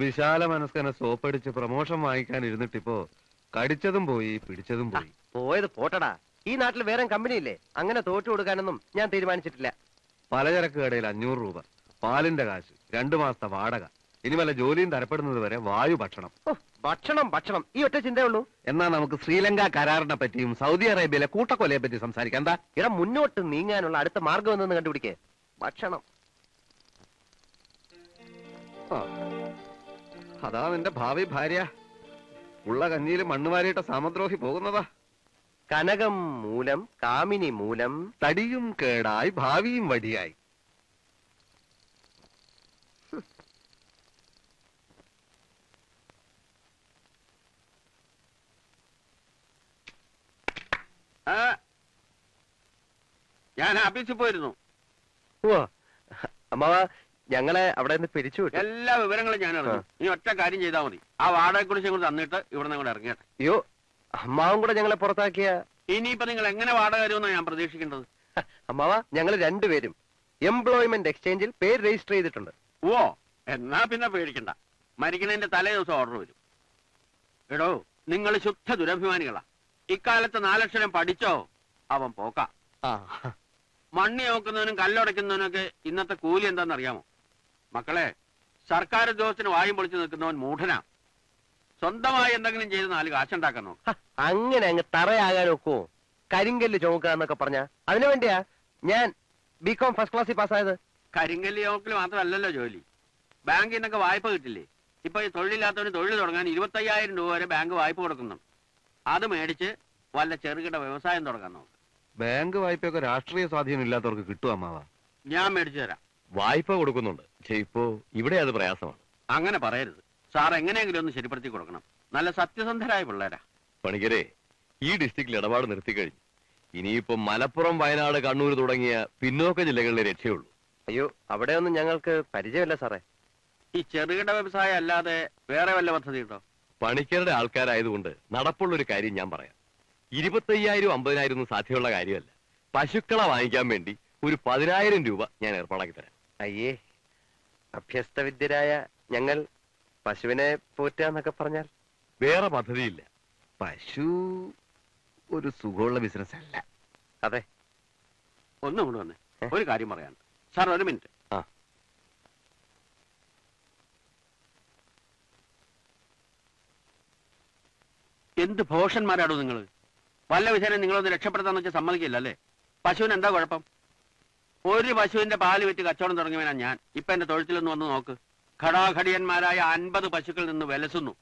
വിശാല മനസ്കനെ സോപ്പടിച്ച് പ്രമോഷൻ വാങ്ങിക്കാൻ ഇരുന്നിട്ടിപ്പോ കടിച്ചതും പോയി പിടിച്ചതും പോയി. പോയത് പോട്ടടാ. ഈ നാട്ടിൽ വേറെ കമ്പനി ഇല്ലേ? അങ്ങനെ തോറ്റു കൊടുക്കാനൊന്നും ഞാൻ തീരുമാനിച്ചിട്ടില്ല. പലചരക്ക് കടയിൽ 500 രൂപ, പാലിന്റെ കാശ്, 2 മാസത്തെ വാടക, ഇനി വല്ല ജോലിയും തരപ്പെടുന്നത് വരെ വായു ഭക്ഷണം. ഭക്ഷണം ഭക്ഷണം ഈ ഒറ്റ ചിന്തയുള്ളൂ. എന്നാ നമുക്ക് ശ്രീലങ്ക കരാറിനെ പറ്റിയും സൗദി അറേബ്യയിലെ കൂട്ടക്കൊലയെ പറ്റി സംസാരിക്കാം. എന്താ ഇട മുന്നോട്ട് നീങ്ങാനുള്ള അടുത്ത മാർഗം എന്തെന്ന് കണ്ടുപിടിക്കേ. ഭക്ഷണം. അതാ നിന്റെ ഭാവി ഭാര്യ ഉള്ള കഞ്ഞിയിൽ മണ്ണുവാരിയിട്ട സാമദ്രോഹി പോകുന്നതാ. കനകം മൂലം കാമിനി മൂലം തടിയും കേടായി ഭാവിയും വടിയായി. ഞാൻ ഓഫീസിൽ പോയിരുന്നു. അമ്മാവ ഞങ്ങളെ അവിടെ നിന്ന് പിരിച്ചു വിട്ടു. എല്ലാ വിവരങ്ങളും ഞാൻ അറിഞ്ഞു. ഇനി ഒറ്റ കാര്യം ചെയ്താൽ മതി. ആ വാടക കുറിച്ച് കൂടി തന്നിട്ട് ഇവിടെ നിന്ന് ഇറങ്ങിയട്ടെ. അയ്യോ, അമ്മാവും കൂടെ ഞങ്ങളെ പുറത്താക്കിയ ഇനിയിപ്പോ നിങ്ങൾ എങ്ങനെ വാടക തരുമെന്നാണ് ഞാൻ പ്രതീക്ഷിക്കേണ്ടത്? അമ്മാവ ഞങ്ങൾ രണ്ടുപേരും എംപ്ലോയ്മെന്റ് എക്സ്ചേഞ്ചിൽ പേര് രജിസ്റ്റർ ചെയ്തിട്ടുണ്ട്. ഓ, എന്നാ പിന്നെ പേടിക്കണ്ട. മരിക്കണതിന്റെ തലേ ദിവസം ഓർഡർ വരും. എടോ, നിങ്ങൾ ശുദ്ധ ദുരഭിമാനികളാ. ഇക്കാലത്ത് 4 അക്ഷരം പഠിച്ചോ അവൻ പോക്ക. മണ്ണി നോക്കുന്നവനും കല്ലുടയ്ക്കുന്നവനും ഒക്കെ ഇന്നത്തെ കൂലി എന്താണെന്നറിയാമോ? മക്കളെ, സർക്കാർ ഉദ്യോഗസ്ഥന് വായും പൊളിച്ചു നിൽക്കുന്നവൻ മൂഢനാ. സ്വന്തമായി എന്തെങ്കിലും ചെയ്ത് 4 കാശുണ്ടാക്കാൻ നോക്ക. അങ്ങനെ അങ്ങ് തറയാകാൻ നോക്കുവോ? കരിങ്കല്ല് ചുമക്കുക എന്നൊക്കെ പറഞ്ഞ അതിനു വേണ്ടിയാ ഞാൻ ബികോം ഫസ്റ്റ് ക്ലാസ്സിൽ പാസ്സായത്. കരിങ്കല്ല് ചുമക്കൽ മാത്രമല്ലല്ലോ ജോലി. ബാങ്കിൽ നിന്നൊക്കെ വായ്പ കിട്ടില്ലേ? ഇപ്പൊ ഈ തൊഴിലില്ലാത്തവന് തൊഴിൽ തുടങ്ങാൻ 25,000 രൂപ വരെ ബാങ്ക് വായ്പ കൊടുക്കുന്നുണ്ട്. അത് മേടിച്ച് വല്ല ചെറുകിട വ്യവസായം തുടങ്ങാൻ നോക്ക്. ബാങ്ക് വായ്പയൊക്കെ രാഷ്ട്രീയ സ്വാധീനം ഇല്ലാത്തവർക്ക് കിട്ടും അമ്മാവ. ഞാൻ മേടിച്ചു തരാം. വായ്പ കൊടുക്കുന്നുണ്ട്. ഇപ്പോ ഇവിടെ അത് പ്രയാസമാണ്. അങ്ങനെ പറയരുത് സാർ. എങ്ങനെയെങ്കിലും ഒന്ന് ശരിപ്പെടുത്തി കൊടുക്കണം. നല്ല സത്യസന്ധരായ പിള്ളേരാ. പണിക്കരെ, ഈ ഡിസ്ട്രിക്റ്റിൽ ഇടപാട് നിർത്തിക്കഴിഞ്ഞു. ഇനിയിപ്പോ മലപ്പുറം, വയനാട്, കണ്ണൂർ തുടങ്ങിയ പിന്നോക്ക ജില്ലകളിലെ രക്ഷയുള്ളൂ. അയ്യോ, അവിടെയൊന്നും ഞങ്ങൾക്ക് പരിചയമില്ല സാറേ. ഈ ചെറുകിട വ്യവസായം അല്ലാതെ വേറെ വല്ല പദ്ധതി ഉണ്ടോ? പണിക്കരുടെ ആൾക്കാരായതുകൊണ്ട് നടപ്പുള്ളൊരു കാര്യം ഞാൻ പറയാം. 25,000 50,000 ഒന്നും സാധ്യമുള്ള കാര്യമല്ല. പശുക്കളെ വാങ്ങിക്കാൻ വേണ്ടി ഒരു 10,000 രൂപ ഞാൻ ഏർപ്പാടാക്കി തരാം. അയ്യേ, അഭ്യസ്തവിദ്യരായ ഞങ്ങൾ പശുവിനെ പോറ്റാന്നൊക്കെ പറഞ്ഞാൽ വേറെ പദ്ധതിയില്ല. പശു ഒരു സുഖമുള്ള ബിസിനസ് അല്ല. അതെ. ഒന്നും കൊണ്ട് വന്നേ, ഒരു കാര്യം പറയാനുണ്ട് സാർ. ഒരു മിനിറ്റ്. എന്ത് ഭോഷന്മാരാടോ നിങ്ങൾ? വല്ല വിഷയം നിങ്ങളൊന്ന് രക്ഷപ്പെടുത്താന്ന് വെച്ചാൽ സമ്മതിക്കില്ല അല്ലേ? പശുവിന് എന്താ കുഴപ്പം? ഒരു പശുവിന്റെ പാല് വിറ്റ് കച്ചവടം തുടങ്ങിയവനാ ഞാൻ. ഇപ്പൊ എന്റെ തൊഴുത്തിലൊന്ന് വന്ന് നോക്ക്. ഘടാഘടിയന്മാരായ 50 പശുക്കളിൽ നിന്ന് വിലസുന്നു.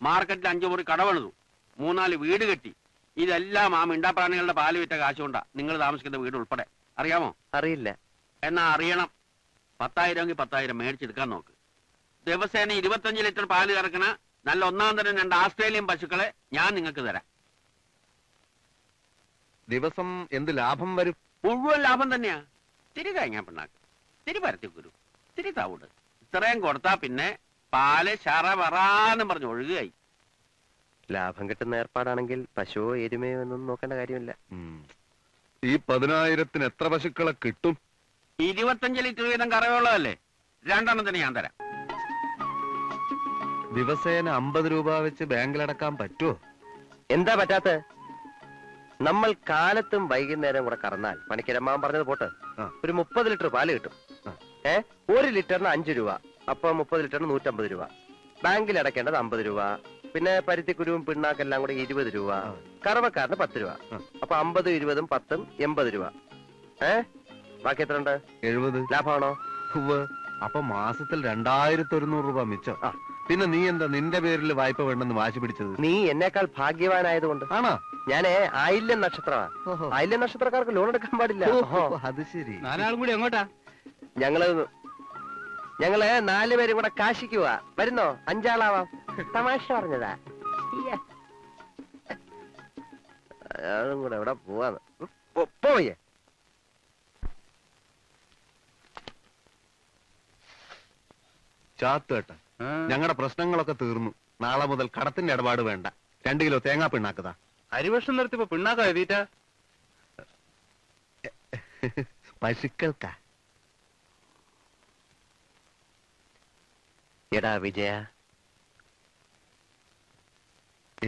മാർക്കറ്റിൽ 5 മുറി കടവണതു, 3-4 വീട് കെട്ടി. ഇതെല്ലാം ആ മിണ്ടാപ്രാണികളുടെ പാല് വിറ്റ കാശുകൊണ്ടാ നിങ്ങൾ താമസിക്കുന്ന വീട് ഉൾപ്പെടെ. അറിയാമോ? അറിയില്ല. എന്നാ അറിയണം. 10,000 എങ്കിൽ 10,000 മേടിച്ചെടുക്കാൻ നോക്ക്. ദിവസേന 25 ലിറ്റർ പാല് കറക്കണ നല്ല 1-ാം തരം 2 ആസ്ട്രേലിയൻ പശുക്കളെ ഞാൻ നിങ്ങൾക്ക് തരാം. ദിവസം എന്ത് ലാഭം വരും? മുഴുവൻ ലാഭം തന്നെയാ. തിരി തേങ്ങാ പിണ്ണാക്ക്, തിരി പരത്തിക്കുരു, തിരി തവിട്, ഇത്രയും കൊടുത്താ പിന്നെ പാല് ശറവറാന്നും പറഞ്ഞ് ഒഴുകുകയായി. ലാഭം കിട്ടുന്ന ഏർപ്പാടാണെങ്കിൽ പശുവോ എരുമയോ എന്നൊന്നും നോക്കേണ്ട കാര്യമില്ല. ഈ 10,000-ന് എത്ര പശുക്കളെ കിട്ടും? 25 ലിറ്റർ വീതം കറവുള്ളതല്ലേ? 2 എണ്ണത്തിന് ഞാൻ തരാം. ദിവസേന 50 രൂപ വെച്ച് ബാങ്കിലടക്കാൻ പറ്റുമോ? എന്താ പറ്റാത്ത? നമ്മൾ കാലത്തും വൈകുന്നേരം കൂടെ കറന്നാൽ പണിക്കരമ്മാവൻ പറഞ്ഞത് പോട്ട് ഒരു 30 ലിറ്റർ പാല് കിട്ടും. 1 ലിറ്ററിന് 5 രൂപ. അപ്പൊ 30 ലിറ്ററിന് 150 രൂപ. ബാങ്കിൽ അടയ്ക്കേണ്ടത് 50 രൂപ. പിന്നെ പരുത്തിക്കുരുവും പിണ്ണാക്കെല്ലാം കൂടെ 20 രൂപ. കറവക്കാരന് 10 രൂപ. അപ്പൊ 50, 20, 10, 80 രൂപ. ബാക്കി എത്ര ഉണ്ട്? 70. ലാഭമാണോ? അപ്പൊ മാസത്തിൽ 2,100 രൂപ മിച്ചം. പിന്നെ നീ എന്താ നിന്റെ പേരിൽ വായ്പ വേണ്ടെന്ന് വാശി പിടിച്ചത്? നീ എന്നേക്കാൾ ഭാഗ്യവാനായതുകൊണ്ട്. ആണോ? ഞാനേ ആയില്യം നക്ഷത്രമാ. ആയില്യം നക്ഷത്രക്കാർക്ക് ലോൺ എടുക്കാൻ പാടില്ല. അത് ശരി. 4 കൂടി എങ്ങോട്ടാ? ഞങ്ങള് 4 പേരും കൂടെ കാശിക്ക് പോവാ. വരുന്നോ? 5 ആളാവാം. തമാശ പറഞ്ഞതാ. അയാളും കൂടെ എവിടെ പോവാന്ന്. പോയേ. ചാത്തേട്ടൻ, ഞങ്ങളുടെ പ്രശ്നങ്ങളൊക്കെ തീർന്നു. നാളെ മുതൽ കടത്തിന്റെ ഇടപാട് വേണ്ട. 2 കിലോ തേങ്ങാ പിണ്ണാക്കതാ. അരിവർഷം നിർത്തിപ്പോ പിണ്ണാക്കാ എഴുതിട്ടാ? പശുക്കൾക്കാ. എടാ വിജയ,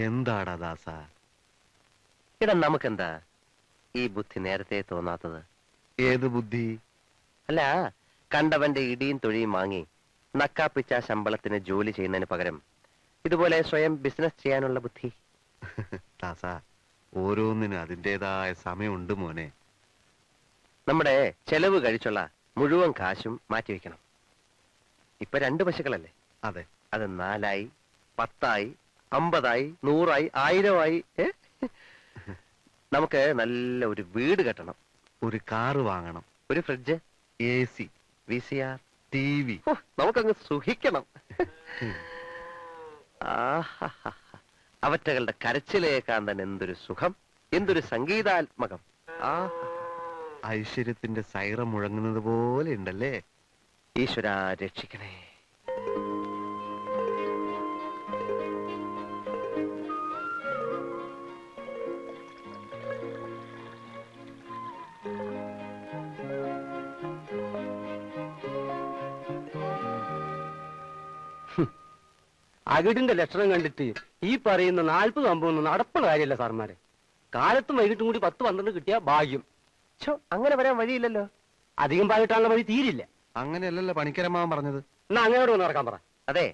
എന്താടാ ദാസ? ഇടാ നമുക്കെന്താ ഈ ബുദ്ധി നേരത്തെ തോന്നാത്തത്? ഏത് ബുദ്ധി? അല്ല, കണ്ടവന്റെ ഇടിയും തൊഴിയും വാങ്ങി നക്കാപ്പിച്ച ശമ്പളത്തിന് ജോലി ചെയ്യുന്നതിന് പകരം ഇതുപോലെ സ്വയം ബിസിനസ് ചെയ്യാനുള്ള ബുദ്ധി. ദാസ, ഓരോന്നിനും അതിൻ്റെതായ സമയമുണ്ട് മോനെ. നമ്മുടെ ചെലവ് കഴിച്ചുള്ള മുഴുവൻ കാശും മാറ്റിവെക്കണം. ഇപ്പൊ 2 പശുക്കളല്ലേ? അതെ. അത് 4ആയി, 10ആയി, 50ആയി, 100ആയി, 1000ആയി. നമുക്ക് നല്ല ഒരു വീട് കെട്ടണം, ഒരു കാറ് വാങ്ങണം, ഒരു ഫ്രിഡ്ജ്, AC, VCR, TV. നമുക്കങ്ങ് സുഖിക്കണം. അവറ്റകളുടെ കരച്ചിലേക്കാൻ തന്നെ എന്തൊരു സുഖം, എന്തൊരു സംഗീതാത്മകം. ഐശ്വര്യത്തിന്റെ സൈറം മുഴങ്ങുന്നത് പോലെ ഉണ്ടല്ലേ? ഈശ്വര രക്ഷിക്കണേ. അകിടിന്റെ ലക്ഷണം കണ്ടിട്ട് ഈ പറയുന്ന 40 അമ്പൊന്നും നടപ്പുള്ള കാര്യമല്ല സാർമാരെ. കാലത്തും വൈകിട്ടും കൂടി 10-12 കിട്ടിയ ഭാഗ്യം. അങ്ങനെ വരാൻ വഴിയില്ലല്ലോ. അധികം പാലിട്ടാനുള്ള വഴി തീരില്ല. അങ്ങനെയല്ലല്ലോ പണിക്കരമ്മാവൻ പറഞ്ഞത്. എന്നാ അങ്ങോട്ട് വന്ന് നടക്കാൻ പറ. അതെ,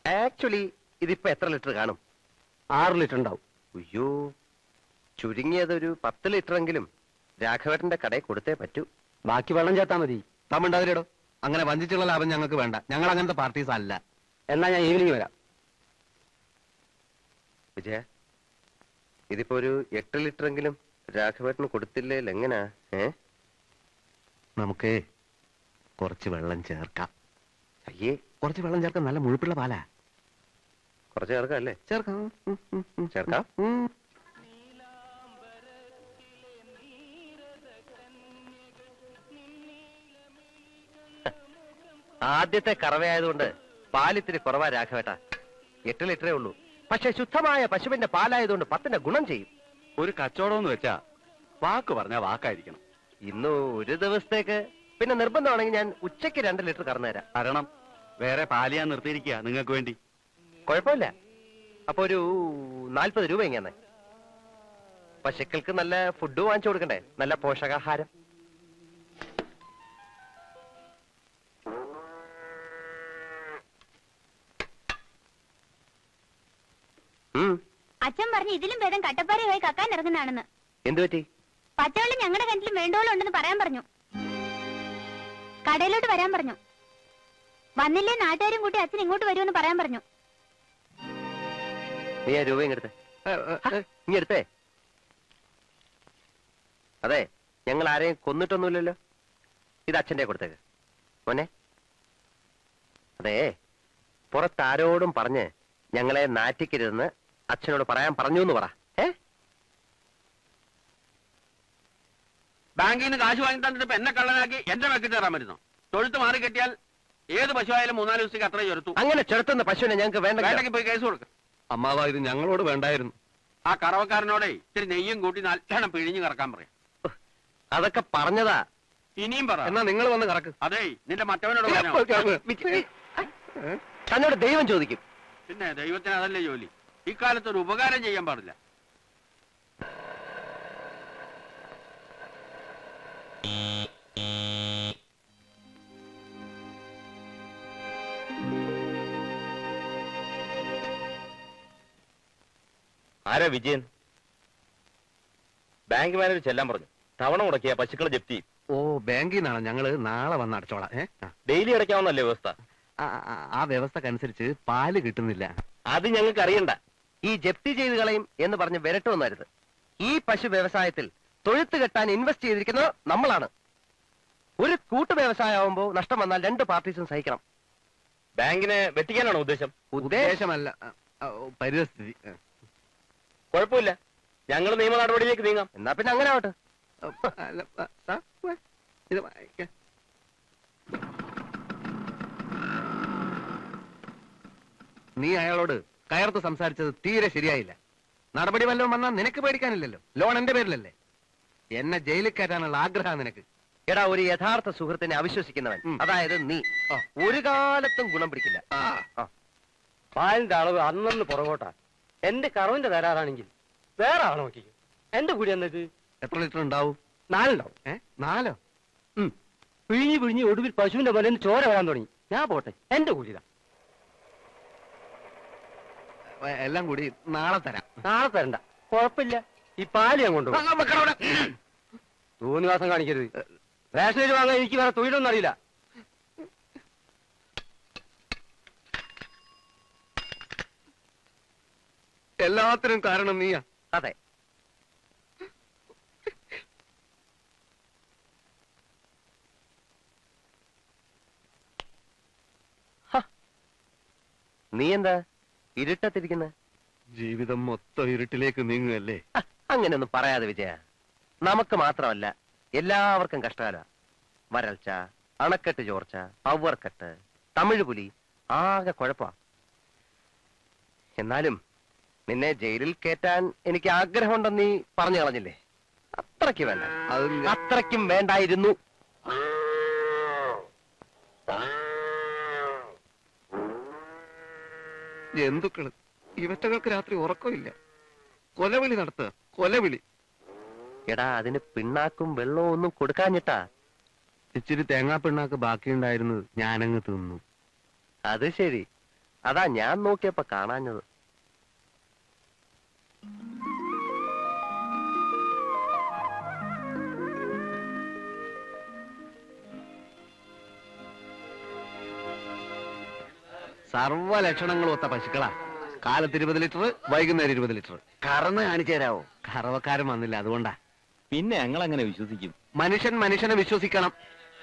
ആക്ച്വലി ഇതിപ്പോ എത്ര ലിറ്റർ കാണും? 6 ലിറ്റർ ഉണ്ടാവും. അയ്യോ, ചുരുങ്ങിയതൊരു 10 ലിറ്ററെങ്കിലും രാഘവേട്ടന്റെ കടയിൽ കൊടുത്തേ പറ്റൂ. ബാക്കി വെള്ളം ചേർത്താ മതി. തമ്മിണ്ടാതിരടോ, അങ്ങനെ വഞ്ചിച്ചുള്ള ലാഭം ഞങ്ങൾക്ക് വേണ്ട. ഞങ്ങൾ അങ്ങനത്തെ പാർട്ടീസ് അല്ല. എന്നാ ഞാൻ ഈവനിങ് വരാം. വിജയ, ഇതിപ്പോ ഒരു 8 ലിറ്ററെങ്കിലും രാഘവേട്ടന് കൊടുത്തില്ലേ എങ്ങനാ? നമുക്ക് കുറച്ച് വെള്ളം ചേർക്കാം. അയ്യേ, കുറച്ച് വെള്ളം ചേർക്കാം. നല്ല മുഴുപ്പുള്ള പാലാ. കുറച്ച് ചേർക്കാം അല്ലേ? ചേർക്കാം. ചേർക്കാം. ആദ്യത്തെ കറവയായതുകൊണ്ട് പാലിത്തിരി കുറവാ രാഘവേട്ട. 8 ലിറ്ററേ ഉള്ളൂ. പക്ഷെ ശുദ്ധമായ പശുവിന്റെ പാലായതുകൊണ്ട് 10ന്റെ ഗുണം ചെയ്യും. ഒരു കച്ചവടം എന്ന് വെച്ചാ വാക്ക് പറഞ്ഞാ വാക്കായിരിക്കണം. ഇന്ന് ഒരു ദിവസത്തേക്ക്, പിന്നെ നിർബന്ധമാണെങ്കിൽ ഞാൻ ഉച്ചയ്ക്ക് 2 ലിറ്റർ കറന്നു തരാം. തരണം. വേറെ പാല് ഞാൻ നിർത്തിയിരിക്കുക നിങ്ങൾക്ക് വേണ്ടി. കുഴപ്പമില്ല. അപ്പൊ ഒരു 40 രൂപ ഇങ്ങനെ. പശുക്കൾക്ക് നല്ല ഫുഡ് വാങ്ങിച്ചു കൊടുക്കണ്ടേ, നല്ല പോഷകാഹാരം. അച്ഛൻ പറഞ്ഞു ഇതിലും ഭേദം കട്ടപ്പാറയായി കക്കാൻ ഇറങ്ങുന്നതാണെന്ന്. എന്തു പറ്റി? പച്ചവെള്ളം ഞങ്ങളുടെ കിണറ്റിൽ വേണ്ടോളം ഉണ്ടെന്ന് പറയാൻ പറഞ്ഞു. കടയിലോട്ട് വരാൻ പറഞ്ഞു. വന്നില്ലേ നാട്ടുകാരും കൂട്ടി അച്ഛൻ ഇങ്ങോട്ട് വരുമെന്ന് പറയാൻ പറഞ്ഞു. നീ ആ രൂപ ഇങ്ങെടുത്തേ. ഇങ്ങെടുത്തേ. അതെ, ഞങ്ങൾ ആരെയും കൊന്നിട്ടൊന്നുമില്ലല്ലോ. ഇത് അച്ഛൻ്റെ കൊടുത്തേക്ക് മോനെ. അതെ, പുറത്താരോടും പറഞ്ഞ് ഞങ്ങളെ നാറ്റിക്കരുതെന്ന് അച്ഛനോട് പറയാൻ പറഞ്ഞു എന്ന് പറ. ബാങ്കിൽ നിന്ന് കാശ് വാങ്ങി തന്നിട്ട് എന്നെ കള്ളനാക്കി എന്റെ വെക്കിട്ട് തരാൻ പറ്റുന്നു. തൊഴുത്ത് മാറി കെട്ടിയാൽ ഏത് പശുവായാലും 3-4 ദിവസത്തേക്ക് അത്രയും ചെറുത്തു. അങ്ങനെ ചെറുത്തുന്ന പശുവിനെ ഞങ്ങൾക്ക് വേണ്ടെങ്കിൽ പോയി കേസ് കൊടുക്കും. അമ്മാവാ, ഇത് ഞങ്ങളോട് വേണ്ടായിരുന്നു. ആ കറവക്കാരനോടെ ഇത്തിരി നെയ്യും കൂട്ടി നല്ലോണം പിഴിഞ്ഞ് കറക്കാൻ പറയാം. അതൊക്കെ പറഞ്ഞതാ. ഇനിയും പറ. എന്നാ നിങ്ങൾ വന്ന് കറക്ക്. അതെ, നിന്റെ മറ്റവനോട് പറഞ്ഞോ. തന്നോട് ദൈവം ചോദിക്കും. പിന്നെ ദൈവത്തിന് അതല്ലേ ജോലി. ഇക്കാലത്ത് ഒരു ഉപകാരം ചെയ്യാൻ പാടില്ല. ആരാ വിജയൻ? ബാങ്ക് മാനേജർ ചെല്ലാൻ പറഞ്ഞു. തവണ മുടക്കിയ പശുക്കളെ ജപ്തി. ഓ, ബാങ്കിൽ നിന്നാണ്. ഞങ്ങള് നാളെ വന്ന് അടച്ചോളാം. ഡെയിലി അടയ്ക്കാവുന്നല്ലേ വ്യവസ്ഥ? ആ വ്യവസ്ഥക്കനുസരിച്ച് പാല് കിട്ടുന്നില്ല. അത് ഞങ്ങൾക്ക് അറിയണ്ട. ഈ ജപ്തി ചെയ്ത് കളയും എന്ന് പറഞ്ഞ് വിരട്ടുവന്നായിരുന്നു. ഈ പശു വ്യവസായത്തിൽ തൊഴുത്ത് കെട്ടാൻ ഇൻവെസ്റ്റ് ചെയ്തിരിക്കുന്നത് നമ്മളാണ്. ഒരു കൂട്ടു വ്യവസായമാകുമ്പോ നഷ്ടം വന്നാൽ 2 പാർട്ടീസും സഹിക്കണം. ബാങ്കിനെ വെട്ടിക്കാനാണോ ഉദ്ദേശം? ഉദ്ദേശമല്ല, പരിസ്ഥിതി. കുഴപ്പമില്ല, ഞങ്ങൾ നിയമ നടപടിയിലേക്ക് നീങ്ങാം. എന്നാ പിന്നെ അങ്ങനെ ആവട്ടെ. നീ അയാളോട് കയർത്ത് സംസാരിച്ചത് തീരെ ശരിയായില്ല. നടപടി വല്ലതും വന്നാൽ നിനക്ക് പേടിക്കാനില്ലല്ലോ. ലോൺ എന്റെ പേരിലല്ലേ. എന്നെ ജയിലിൽ കയറ്റാനുള്ള ആഗ്രഹം നിനക്ക്. എടാ, ഒരു യഥാർത്ഥ സുഹൃത്തിനെ അവിശ്വസിക്കുന്നവൻ, അതായത് നീ, ഒരു കാലത്തും ഗുണം പിടിക്കില്ല. പാലിന്റെ അളവ് അന്നു പുറകോട്ടാ. എന്റെ കറവിന്റെ തരാറാണെങ്കിൽ വേറെ ആളെ നോക്കിക്കും. എന്റെ കൂടി എന്നിട്ട് എത്ര ലിറ്റർ ഉണ്ടാവും? 4 ഉണ്ടാവും. 4? പിഴിഞ്ഞ് പിഴിഞ്ഞ് ഒടുവിൽ പശുവിന്റെ പോലെ ചോര വരാൻ തുടങ്ങി. ഞാൻ പോട്ടെ, എന്റെ കൂലിതാ. എല്ലാം കൂടി നാളെ തരാം. നാളെ തരണ്ട, കുഴപ്പമില്ല. ഈ പാല് ഞാൻ കൊണ്ടുപോകും. തോന്നിവാസം കാണിക്കരുത്. റേഷനേജ് വാങ്ങാൻ എനിക്ക് വേറെ തൊഴിലൊന്നും അറിയില്ല. എല്ലാത്തിനും കാരണം നീയാ. അതെ. നീ എന്താ ഇരുട്ടത്തിരിക്കുന്ന? ജീവിതം മൊത്തം ഇരുട്ടിലേക്ക് നീങ്ങുകയല്ലേ. അങ്ങനെയൊന്നും പറയാതെ വിജയ. നമുക്ക് മാത്രമല്ല, എല്ലാവർക്കും കഷ്ടകാല. വരൾച്ച, അണക്കെട്ട് ചോർച്ച, ഔവർക്കെട്ട്, തമിഴ് പുലി, ആകെ കുഴപ്പാ. എന്നാലും നിന്നെ ജയിലിൽ കയറ്റാൻ എനിക്ക് ആഗ്രഹമുണ്ടെന്ന് നീ പറഞ്ഞു കളഞ്ഞില്ലേ? അത്രയ്ക്ക് വേണ്ട. അത്രയ്ക്കും വേണ്ടായിരുന്നു. ജന്തുക്കള് ഇവറ്റകൾക്ക് രാത്രി ഉറക്കമില്ല. കൊലവിളി നടത്തുക, കൊലവിളി. എടാ, അതിന് പിണ്ണാക്കും വെള്ളവും ഒന്നും കൊടുക്കാഞ്ഞിട്ടാ. ഇച്ചിരി തേങ്ങാ പിണ്ണാക്ക് ബാക്കിയുണ്ടായിരുന്നത് ഞാനങ്ങ് തിന്നു. അത് ശരി. അതാ ഞാൻ നോക്കിയപ്പോ കാണാഞ്ഞത്. സർവ്വ ലക്ഷണങ്ങളും ഒത്ത പശുക്കളാ. കാലത്ത് 20 ലിറ്റർ, വൈകുന്നേരം 20 ലിറ്റർ. കറന്ന് കാണിച്ചു തരാവോ? കറവക്കാരൻ വന്നില്ല, അതുകൊണ്ടാ. പിന്നെ ഞങ്ങൾ എങ്ങനെ വിശ്വസിക്കും? മനുഷ്യൻ മനുഷ്യനെ വിശ്വസിക്കണം.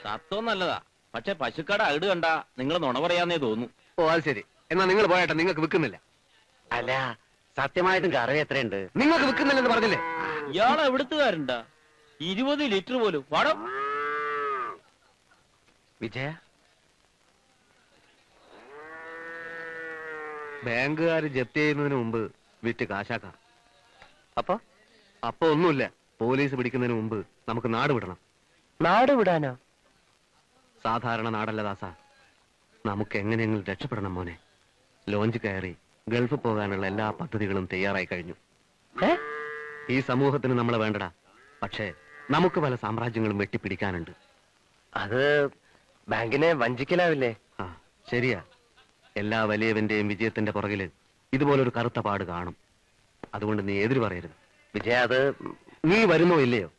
സത്വം നല്ലതാ, പക്ഷെ പശുക്കട അകിട് കണ്ട നിങ്ങൾ നുണ പറയാന്നേ തോന്നുന്നു. ഓ, അത് ശരി. എന്നാ നിങ്ങൾ പോയട്ടെ, നിങ്ങൾക്ക് വിൽക്കുന്നില്ല. അല്ല, സത്യമായിട്ടും കറവ എത്രയുണ്ട്? നിങ്ങൾക്ക് വിൽക്കുന്നില്ലെന്ന് പറഞ്ഞില്ലേ? ഇയാളെ എവിടുത്തുകാരുണ്ടാ? 20 ലിറ്റർ പോലും. വടം വിജയ, ബാങ്കുകാർ ജപ്തി ചെയ്യുന്നതിന് മുമ്പ് വിറ്റ് കാശാക്കാം. അപ്പൊ ഒന്നുമില്ല. പോലീസ് പിടിക്കുന്നതിന് മുമ്പ് നമുക്ക് നാട് വിടണം. നാട് വിടാനോ? സാധാരണ നാടല്ല ദാസ. നമുക്ക് എങ്ങനെയെങ്കിലും രക്ഷപ്പെടണം മോനെ. ലോഞ്ച് കയറി ഗൾഫ് പോകാനുള്ള എല്ലാ പദ്ധതികളും തയ്യാറായി കഴിഞ്ഞു. ഈ സമൂഹത്തിന് നമ്മളെ വേണ്ടടാ. പക്ഷേ നമുക്ക് പല സാമ്രാജ്യങ്ങളും വെട്ടിപ്പിടിക്കാനുണ്ട്. അത് ബാങ്കിനെ വഞ്ചിക്കലാവില്ലേ? ആ, ശരിയാ. എല്ലാ വലിയവന്റെയും വിജയത്തിന്റെ പുറകില് ഇതുപോലൊരു കറുത്ത പാട് കാണും. അതുകൊണ്ട് നീ എതിര് പറയരുത്. വിജയ, അത് നീ വരുന്നോ ഇല്ലയോ,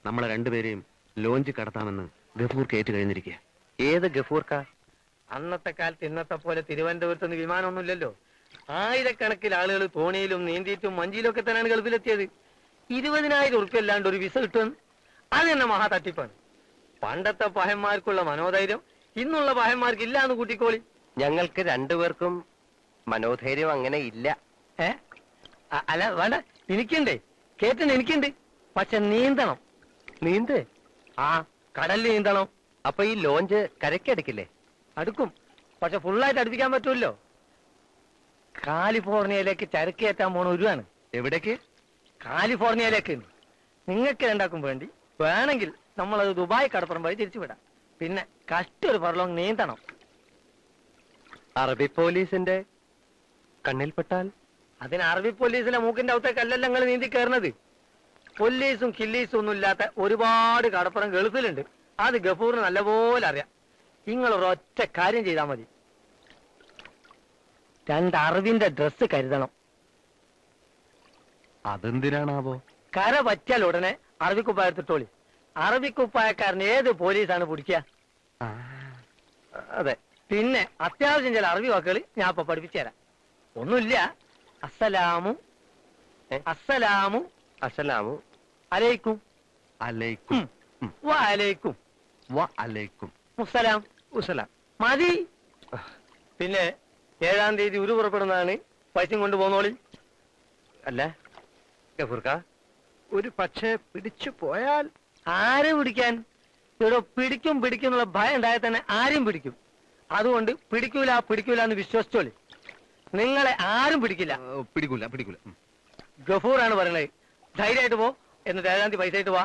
നമ്മളെ രണ്ടുപേരെയും ലോഞ്ച് കടത്താമെന്ന് ഗഫൂർ കേറ്റ് കഴിഞ്ഞിരിക്കുക. ഏത് ഗഫൂർക്ക? അന്നത്തെ കാലത്ത് ഇന്നത്തെ പോലെ തിരുവനന്തപുരത്ത് നിന്ന് വിമാനമൊന്നുമില്ലല്ലോ. ആയിരക്കണക്കിന് ആളുകൾ തോണിയിലും നീന്തിയിട്ടും മഞ്ചിയിലും ഒക്കെ തന്നെയാണ് ഗൾഫിലെത്തിയത്. 20,000 ഉറുപ്പ്യ അല്ലാണ്ട് ഒരു വിസ കിട്ടുമെന്ന് അത് തന്നെ മഹാ തട്ടിപ്പാണ്. പണ്ടത്തെ പഹന്മാർക്കുള്ള മനോധൈര്യം ഇന്നുള്ള പഹന്മാർക്ക് ഇല്ലാന്ന് കൂട്ടിക്കോളി. ഞങ്ങൾക്ക് രണ്ടുപേർക്കും മനോധൈര്യം അങ്ങനെ ഇല്ല. അല്ല വേണ്ട, എനിക്കുണ്ട്. കേട്ടിന് എനിക്കുണ്ട്. പക്ഷെ നീന്തണം. നീന്ത്? ആ, കടലിൽ നീന്തണം. അപ്പൊ ഈ ലോഞ്ച് കരയ്ക്കടിക്കില്ലേ? അടുക്കും, പക്ഷെ ഫുള്ളായിട്ട് അടുപ്പിക്കാൻ പറ്റുമല്ലോ. കാലിഫോർണിയയിലേക്ക് ചരക്ക് കയറ്റാൻ പോണ ഒരുവാണ്. എവിടേക്ക്? കാലിഫോർണിയയിലേക്ക്. നിങ്ങൾക്ക് രണ്ടാക്കും വേണ്ടി വേണമെങ്കിൽ നമ്മളത് ദുബായ് കടപ്പുറം വഴി തിരിച്ചുവിടാം. പിന്നെ കഷ്ടൊരു ഫർലോങ് നീന്തണം. അറബി പോലീസിന്റെ കണ്ണിൽപ്പെട്ടാൽ? അതിന് അറബി പോലീസിലെ മൂക്കിന്റെ അകത്തേക്കല്ലല്ലോ നിങ്ങൾ നീന്തി കയറുന്നത്. പോലീസും കില്ലീസും ഒന്നും ഇല്ലാത്ത ഒരുപാട് കടപ്പുറം ഗൾഫിലുണ്ട്. അത് ഗഫൂറിന് നല്ലപോലെ അറിയാം. നിങ്ങൾ ഒരൊറ്റ കാര്യം ചെയ്താൽ മതി. 2 അറബിന്റെ ഡ്രസ്സ് കരുതണം. അതെന്തിനാണാവോ? കര പറ്റിയാൽ ഉടനെ അറബിക്കുപ്പായ എടുത്തിട്ടോളി. അറബിക്കുപ്പായക്കാരൻ ഏത് പോലീസാണ് പിടിക്കുക? അതെ. പിന്നെ അത്യാവശ്യം ചില അറബി വാക്കുകൾ ഞാൻ ഇപ്പൊ പഠിപ്പിച്ചു തരാം. ഒന്നുമില്ല. അസ്സലാമു അസ്സലാമു അസ്സലാമു അലൈക്കും അലൈക്കും വഅലൈക്കും വഅലൈക്കും മുസ്സലാം ഉസലാം. മതി. പിന്നെ 7-ാം തീയതി ഉരു പുറപ്പെടുന്നതാണ്. പൈസയും കൊണ്ട് പോന്നോളി. അല്ല ഗഫൂർക്ക, ഒരു പക്ഷേ പിടിച്ചു പോയാൽ? ആരെ പിടിക്കാൻ? ഇവിടെ പിടിക്കും എന്നുള്ള ഭയം ഉണ്ടായാൽ തന്നെ ആരെയും പിടിക്കും. അതുകൊണ്ട് പിടിക്കൂല എന്ന് വിശ്വസിച്ചോളി. നിങ്ങളെ ആരും പിടിക്കില്ല. പിടിക്കൂല. ഗഫൂറാണ് പറയണത്. ധൈര്യമായിട്ട് പോ. എന്നിട്ട് 7-ാം തീയതി പൈസ ആയിട്ട് വാ.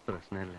പ്രശ്നമില്ല.